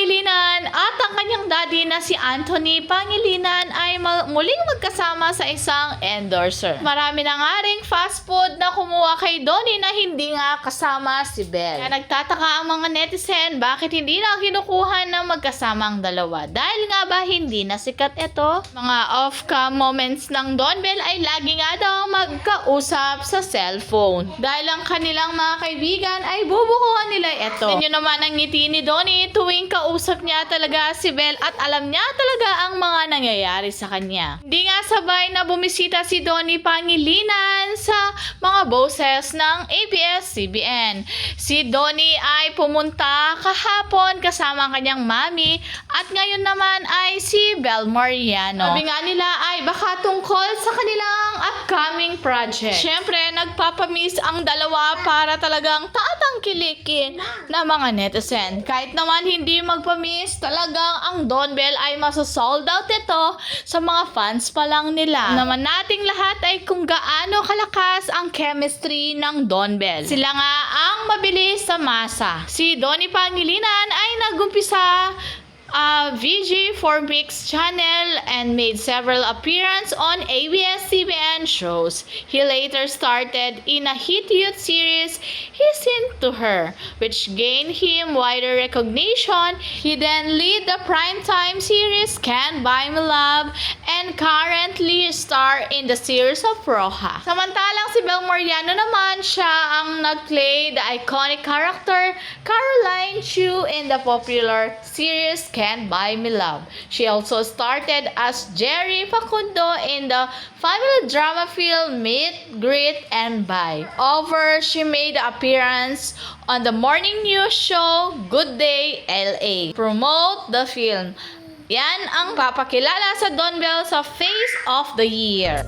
Pangilinan at ang kanyang daddy na si Anthony Pangilinan ay muling magkasama sa isang endorser. Marami na nga ring fast food na kumuha kay Donnie na hindi nga kasama si Belle. Kaya nagtataka ang mga netizen bakit hindi na kinukuha ng magkasama ang dalawa. Dahil nga ba hindi na sikat ito? Mga off-cam moments ng Don Belle ay lagi nga daw magkausap sa cellphone. Dahil ang kanilang mga kaibigan ay bubukuhan nila ito. Tingnan nyo naman ang ngiti ni Donnie tuwing kausap niya talaga si Belle at alam niya talaga ang mga nangyayari sa kanya. Hindi nga sabay na bumisita si Donnie Pangilinan sa mga bosses ng ABS-CBN. Si Donnie ay pumunta kahapon kasama ang kanyang mami at ngayon naman ay si Belle Mariano. Sabi nga nila ay baka tungkol sa kanilang upcoming project. Siyempre, nagpapamiss ang dalawa para talagang tatangkilikin na mga netizen. Kahit naman hindi magpamiss, talagang ang Don Belle ay masasold out ito sa mga fans pa lang nila. Naman nating lahat ay kung gaano kalakas ang chemistry ng Don Belle. Sila nga ang mabilis sa masa. Si Donnie Pangilinan ay nagumpisa VG for Mix channel and made several appearances on ABS-CBN shows. He later started in a hit youth series, He's Into Her, which gained him wider recognition. He then lead the primetime series Can't Buy Me Love and currently star in the series of Roja. Samantalang si Belle Mariano naman, siya ang nag-play the iconic character Caroline Chu in the popular series Can't Buy Me Love. She also started as Jerry Facundo in the family drama film Meet, Greet, and Buy. She made an appearance on the morning news show Good Day LA. Promote the film. Yan ang papakilala sa Don Belle sa Face of the Year.